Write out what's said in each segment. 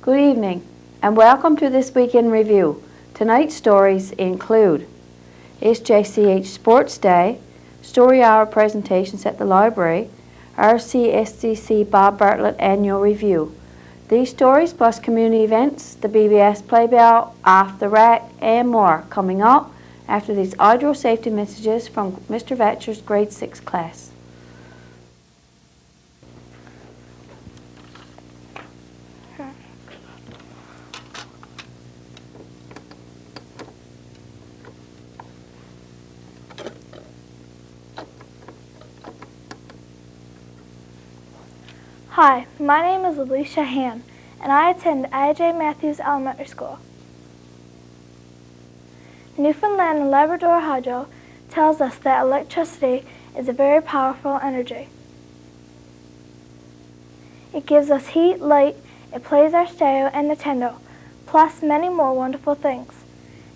Good evening and welcome to this week in review. Tonight's stories include SJCH Sports Day, Story Hour presentations at the library, RCSCC Bob Bartlett Annual Review. These stories plus community events, the BBS Playbell, Off the Rack and more coming up after these audio safety messages from Mr. Vetcher's grade 6 class. Hi, my name is Alicia Han, and I attend I.J. Matthews Elementary School. Newfoundland and Labrador Hydro tells us that electricity is a very powerful energy. It gives us heat, light, it plays our stereo and Nintendo, plus many more wonderful things.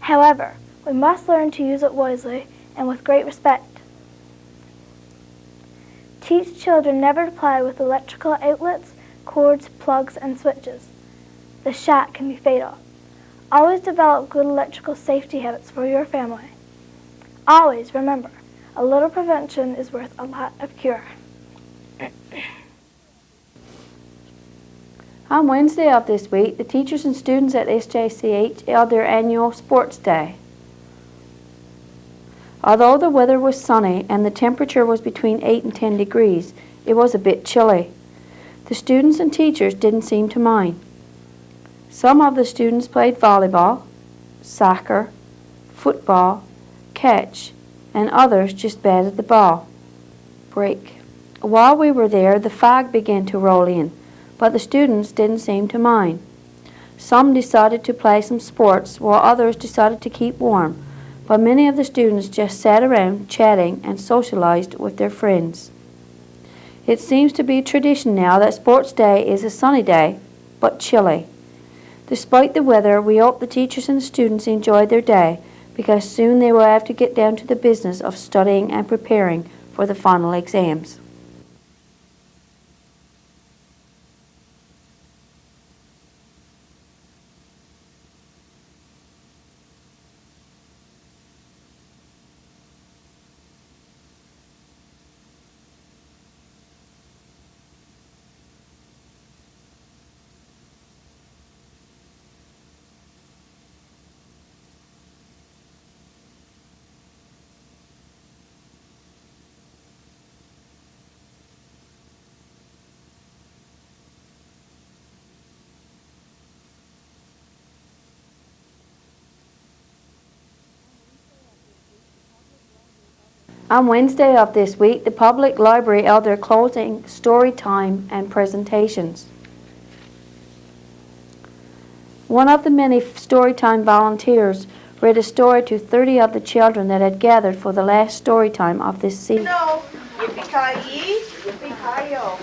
However, we must learn to use it wisely and with great respect. Teach children never to play with electrical outlets, cords, plugs, and switches. The shot can be fatal. Always develop good electrical safety habits for your family. Always remember, a little prevention is worth a lot of cure. On Wednesday of this week, the teachers and students at SJCH held their annual Sports Day. Although the weather was sunny and the temperature was between 8 and 10 degrees, it was a bit chilly. The students and teachers didn't seem to mind. Some of the students played volleyball, soccer, football, catch, and others just batted the ball. Break. While we were there, the fog began to roll in, but the students didn't seem to mind. Some decided to play some sports, while others decided to keep warm. But many of the students just sat around chatting and socialized with their friends. It seems to be tradition now that Sports Day is a sunny day, but chilly. Despite the weather, we hope the teachers and the students enjoyed their day because soon they will have to get down to the business of studying and preparing for the final exams. On Wednesday of this week, the public library held their closing story time and presentations. One of the many storytime volunteers read a story to 30 of the children that had gathered for the last story time of this season. No, yippee-ki-yee, yippee-ki-yo.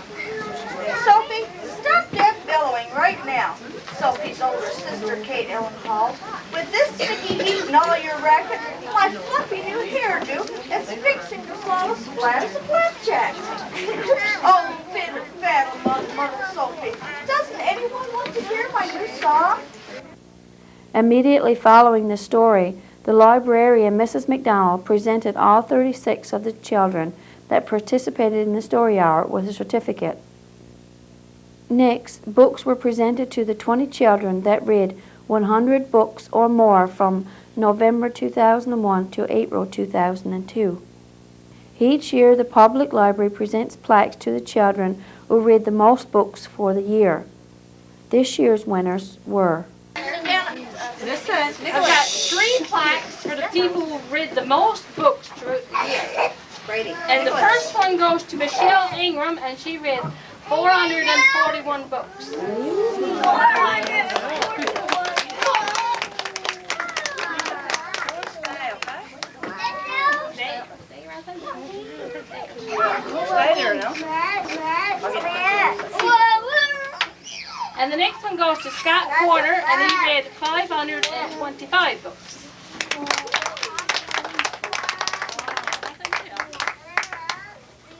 Sophie, stop that bellowing right now. Sophie's older sister, Kate Ellen Hall. With this sticky heat and all your racket, my fluffy new hairdo is fixing to swallow splat as a blackjack. Oh, fiddle faddle, mother Sophie. Doesn't anyone want to hear my new song? Immediately following the story, the librarian, Mrs. McDonald, presented all 36 of the children that participated in the story hour with a certificate. Next, books were presented to the 20 children that read 100 books or more from November 2001 to April 2002. Each year, the public library presents plaques to the children who read the most books for the year. This year's winners were I've got 3 plaques for the people who read the most books throughout the year. And the first one goes to Michelle Ingram, and she read 441 books. And the next one goes to Scott Porter, and he read 525 books.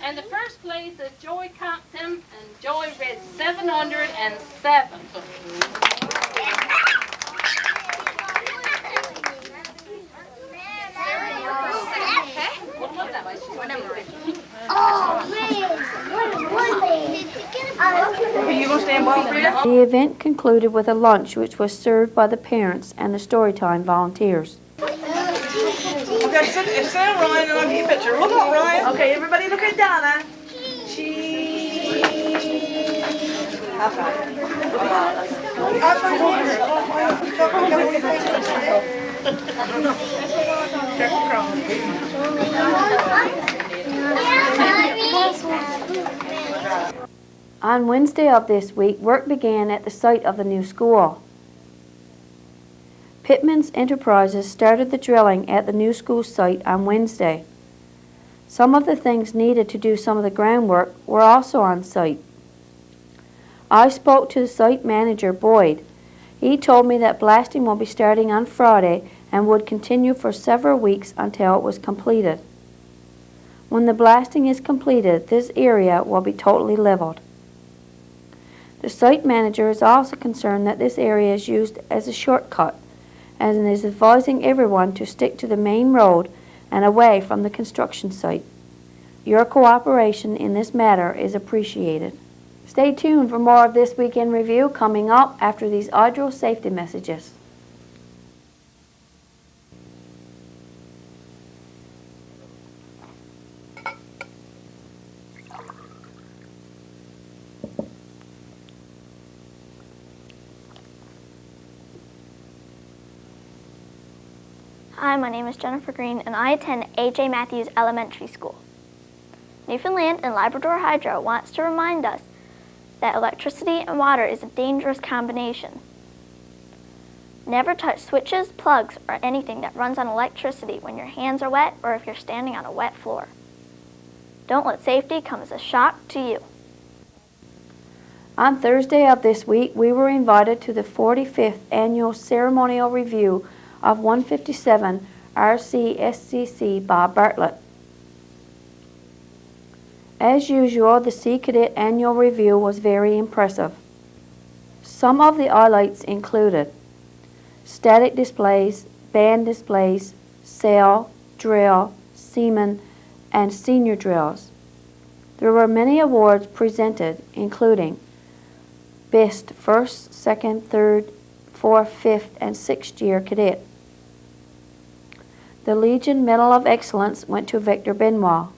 And the first place is Joy Compton, and Joy read 707. The event concluded with a lunch which was served by the parents and the Storytime volunteers. Okay, sit down, Ryan, and I'll get your picture. Look up, Ryan. Okay, everybody look at Donna. Cheese. High five. On Wednesday of this week, work began at the site of the new school. Pittman's Enterprises started the drilling at the new school site on Wednesday. Some of the things needed to do some of the groundwork were also on site. I spoke to the site manager, Boyd. He told me that blasting will be starting on Friday and would continue for several weeks until it was completed. When the blasting is completed, this area will be totally leveled. The site manager is also concerned that this area is used as a shortcut and is advising everyone to stick to the main road and away from the construction site. Your cooperation in this matter is appreciated. Stay tuned for more of This Week in Review coming up after these audio safety messages. Hi, my name is Jennifer Green, and I attend A.J. Matthews Elementary School. Newfoundland and Labrador Hydro wants to remind us that electricity and water is a dangerous combination. Never touch switches, plugs, or anything that runs on electricity when your hands are wet or if you're standing on a wet floor. Don't let safety come as a shock to you. On Thursday of this week, we were invited to the 45th Annual Ceremonial Review of 157 RCSCC Bob Bartlett. As usual, the Sea Cadet Annual Review was very impressive. Some of the highlights included static displays, band displays, sail, drill, seaman, and senior drills. There were many awards presented, including Best First, Second, Third, Fourth, Fifth, and Sixth Year Cadet. The Legion Medal of Excellence went to Victor Benoit.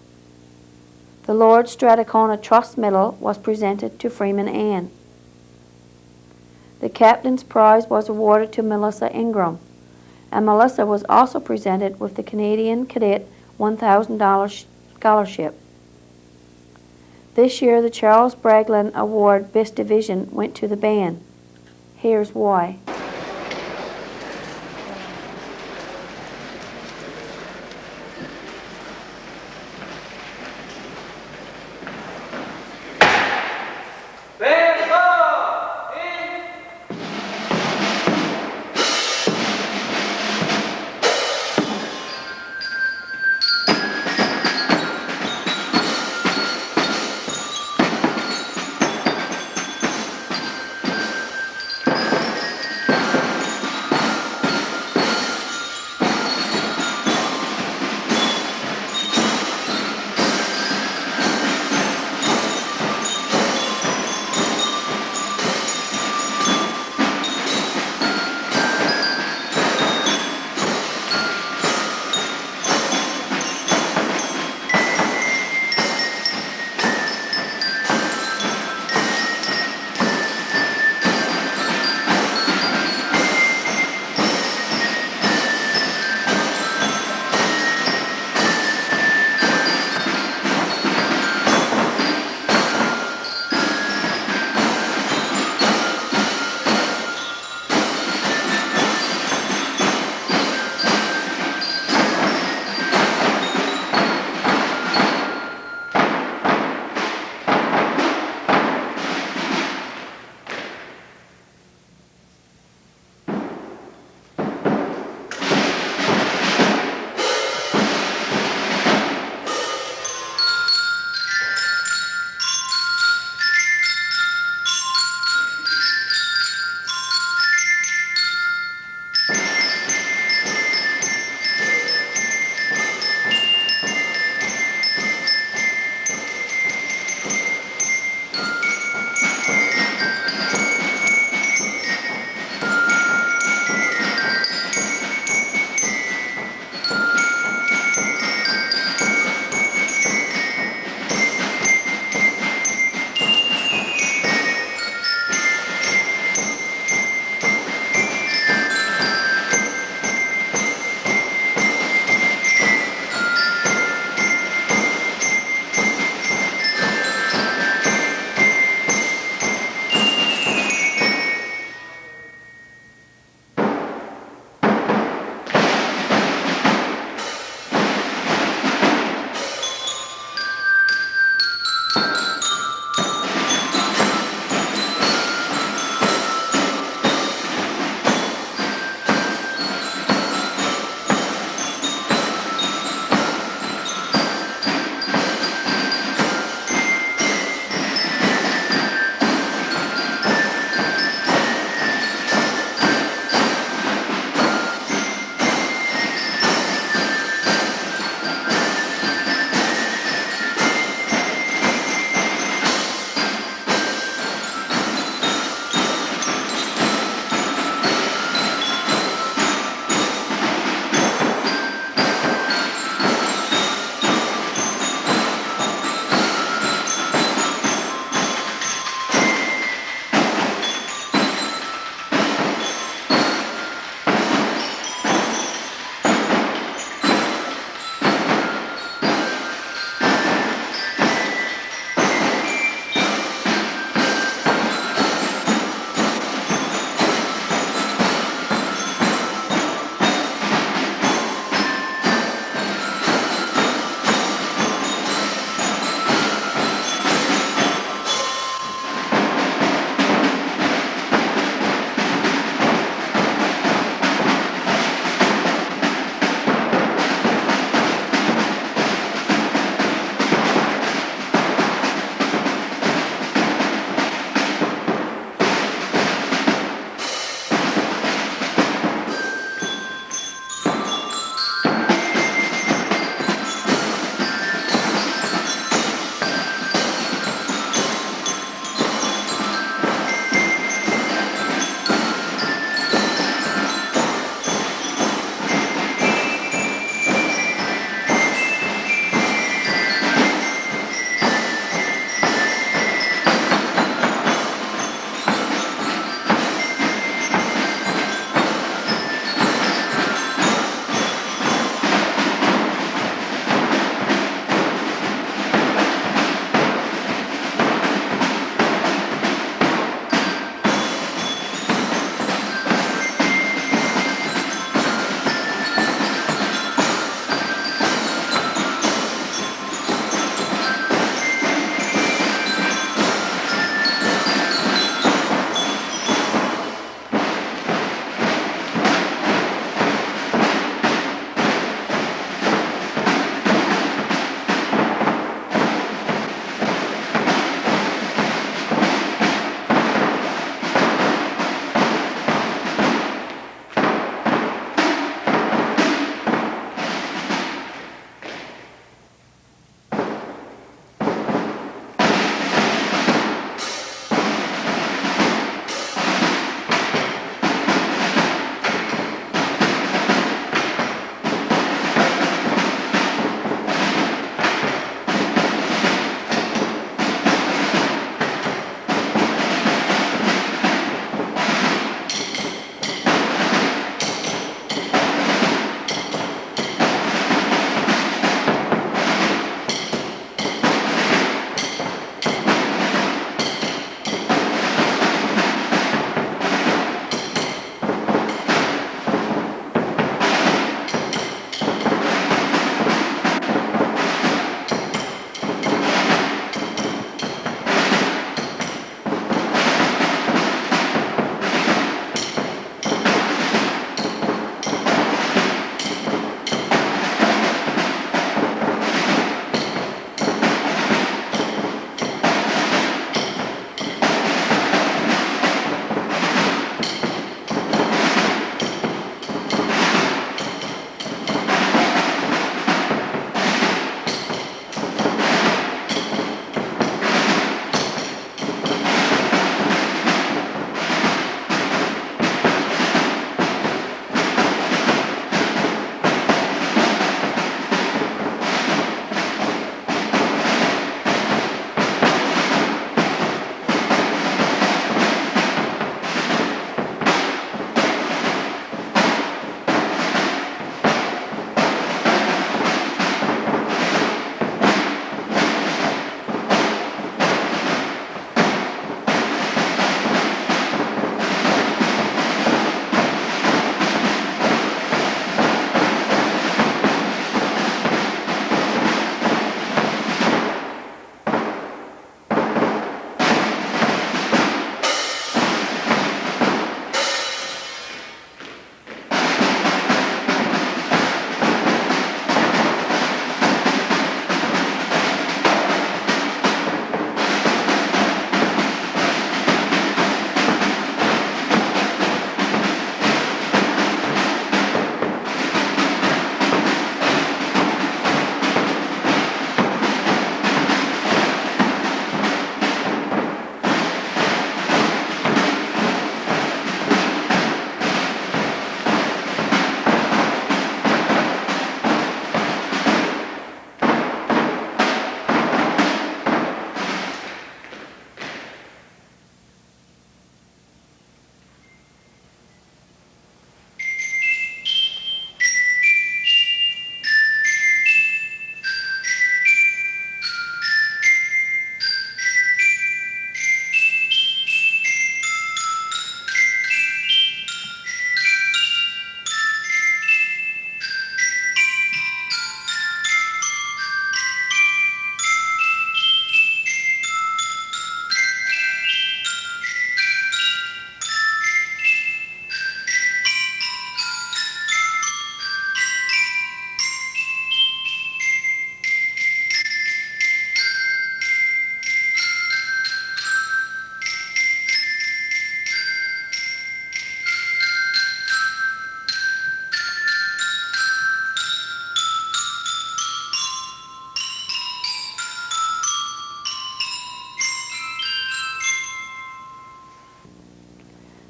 The Lord Strathcona Trust Medal was presented to Freeman Ann. The Captain's Prize was awarded to Melissa Ingram, and Melissa was also presented with the Canadian Cadet $1,000 scholarship. This year, the Charles Bragland Award Best Division went to the band. Here's why.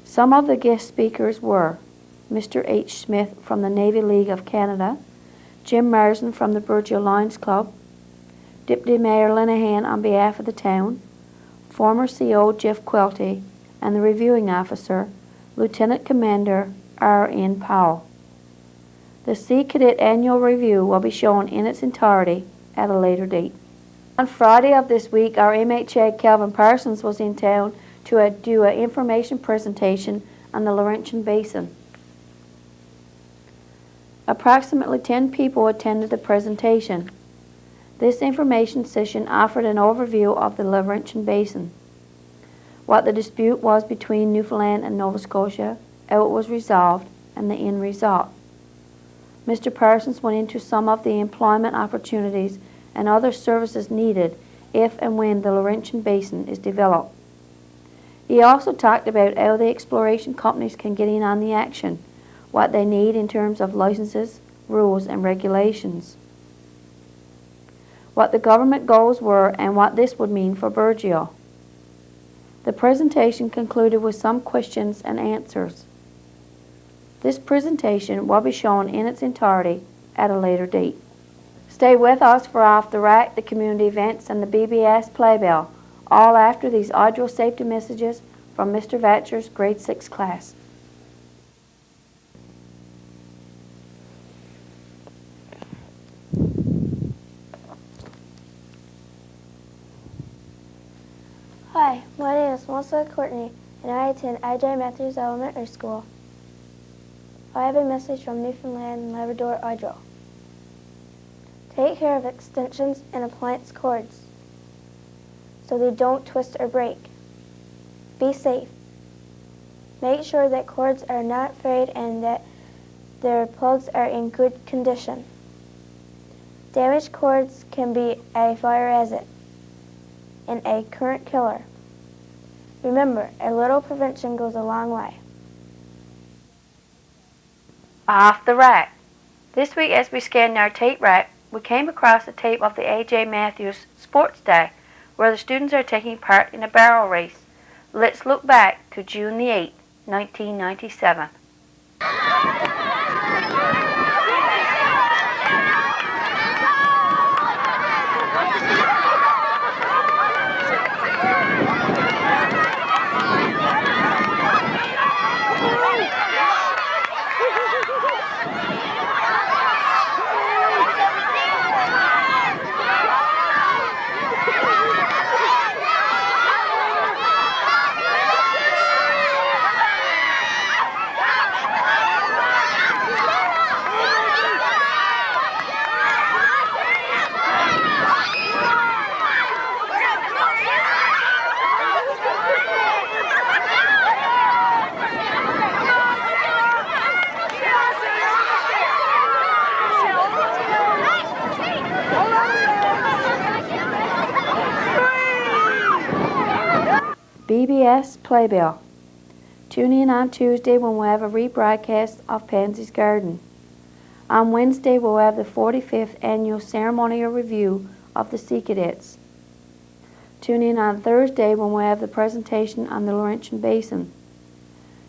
Some of the guest speakers were Mr. H. Smith from the Navy League of Canada, Jim Marsden from the Burgeo Lions Club, Deputy Mayor Linehan on behalf of the town, former CO Jeff Quelty, and the reviewing officer, Lieutenant Commander R.N. Powell. The Sea Cadet Annual Review will be shown in its entirety at a later date. On Friday of this week, our inmate Chad Calvin Parsons was in town to do an information presentation on the Laurentian Basin. Approximately 10 people attended the presentation. This information session offered an overview of the Laurentian Basin, what the dispute was between Newfoundland and Nova Scotia, how it was resolved, and the end result. Mr. Parsons went into some of the employment opportunities and other services needed if and when the Laurentian Basin is developed. He also talked about how the exploration companies can get in on the action, what they need in terms of licenses, rules, and regulations, what the government goals were, and what this would mean for Burgeo. The presentation concluded with some questions and answers. This presentation will be shown in its entirety at a later date. Stay with us for Off the Rack, the community events, and the BBS Playbill, all after these audio safety messages from Mr. Vatcher's grade 6 class. Hi, my name is Melissa Courtney, and I attend I.J. Matthews Elementary School. I have a message from Newfoundland and Labrador Hydro. Take care of extensions and appliance cords so they don't twist or break. Be safe. Make sure that cords are not frayed and that their plugs are in good condition. Damaged cords can be a fire hazard and a current killer. Remember, a little prevention goes a long way. Off the Rack. This week as we scanned our tape rack, we came across a tape of the A.J. Matthews Sports Day, where the students are taking part in a barrel race. Let's look back to June the 8th, 1997. BBS Playbill. Tune in on Tuesday when we'll have a rebroadcast of Pansy's Garden. On Wednesday we'll have the 45th annual ceremonial review of the Sea Cadets. Tune in on Thursday when we'll have the presentation on the Laurentian Basin.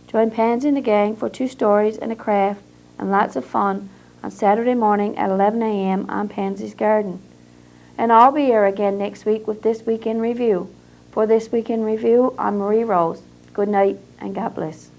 Join Pansy and the gang for 2 stories and a craft and lots of fun on Saturday morning at 11 a.m. on Pansy's Garden. And I'll be here again next week with This Week in Review. For This Week in Review, I'm Marie Rose. Good night and God bless.